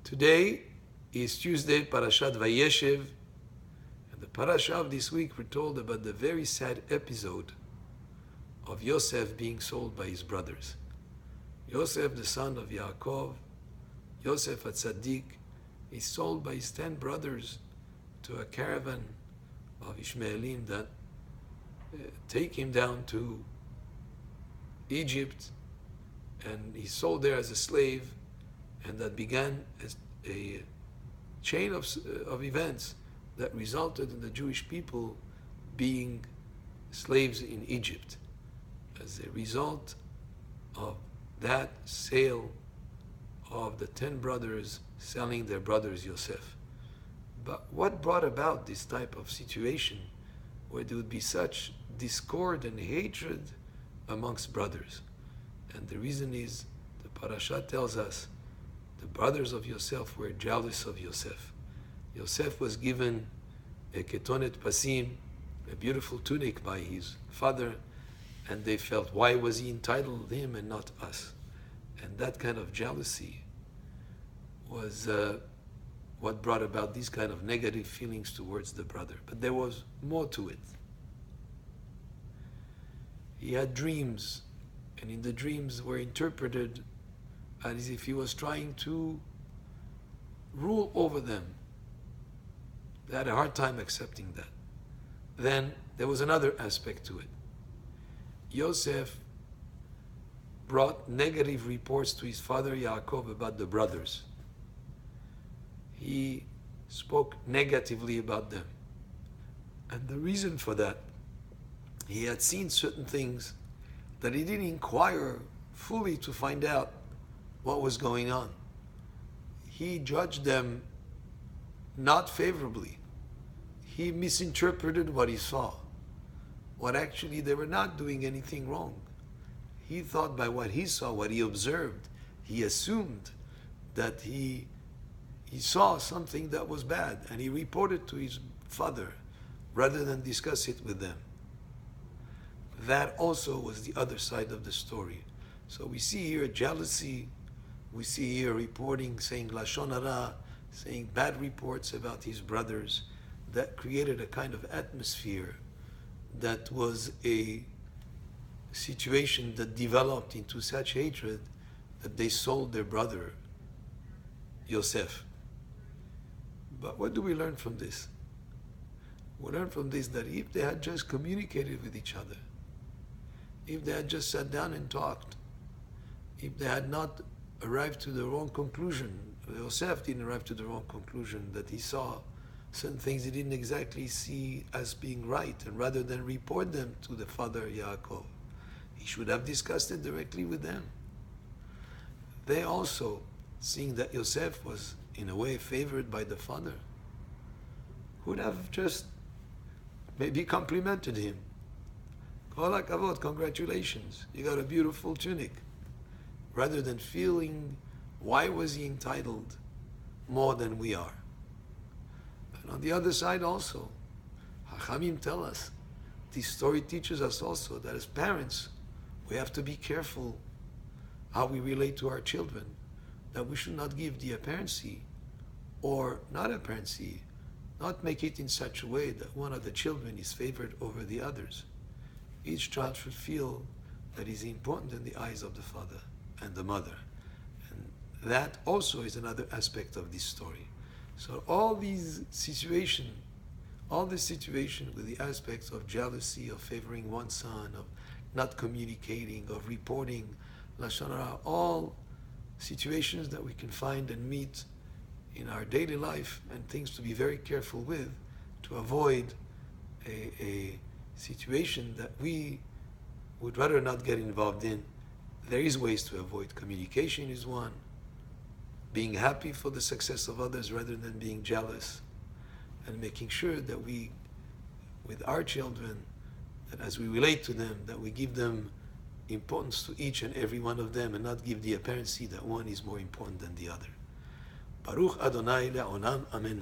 Today is Tuesday, Parashat Vayeshev, and the Parashah of this week we're told about the very sad episode of Yosef being sold by his brothers. Yosef, the son of Yaakov, Yosef HaTzadik, is sold by his 10 brothers to a caravan of Ishmaelim that take him down to Egypt, and he's sold there as a slave, and that began as a chain of events that resulted in the Jewish people being slaves in Egypt as a result of that sale of the 10 brothers selling their brothers Yosef. But what brought about this type of situation where there would be such discord and hatred amongst brothers? And the reason is, the Parashah tells us, the brothers of Yosef were jealous of Yosef. Yosef was given a ketonet pasim, a beautiful tunic by his father, and they felt, why was he entitled, him and not us? And that kind of jealousy was what brought about these kind of negative feelings towards the brother. But there was more to it. He had dreams, and in the dreams were interpreted as if he was trying to rule over them. They had a hard time accepting that. Then there was another aspect to it. Yosef brought negative reports to his father Yaakov about the brothers. He spoke negatively about them. And the reason for that, he had seen certain things that he didn't inquire fully to find out what was going on. He judged them not favorably. He misinterpreted what he saw, what actually they were not doing anything wrong. He thought by what he saw, what he observed, he assumed that he saw something that was bad, and he reported to his father rather than discuss it with them. That also was the other side of the story. So we see here jealousy, we see here reporting, saying Lashon Hara, saying bad reports about his brothers, that created a kind of atmosphere that was a situation that developed into such hatred that they sold their brother Yosef. But what do we learn from this? We learn from this that if they had just communicated with each other, if they had just sat down and talked, if they had not arrived to the wrong conclusion, Yosef didn't arrive to the wrong conclusion, that he saw certain things he didn't exactly see as being right, and rather than report them to the father Yaakov, he should have discussed it directly with them. They also, seeing that Yosef was in a way favored by the father, would have just maybe complimented him. Kol hakavod, congratulations, you got a beautiful tunic. Rather than feeling, why was he entitled more than we are? And on the other side also, Hachamim tell us, this story teaches us also that as parents, we have to be careful how we relate to our children, that we should not give the apparency or not apparency, not make it in such a way that one of the children is favored over the others. Each child should feel that he's important in the eyes of the father and the mother. And that also is another aspect of this story. So all this situation with the aspects of jealousy, of favoring one son, of not communicating, of reporting Lashon Hara, all situations that we can find and meet in our daily life, and things to be very careful with to avoid a situation that we would rather not get involved in. There is ways to avoid. Communication is one. Being happy for the success of others rather than being jealous. And making sure that we, with our children, that as we relate to them, that we give them importance to each and every one of them and not give the apparency that one is more important than the other. Baruch Adonai le'olam, amen.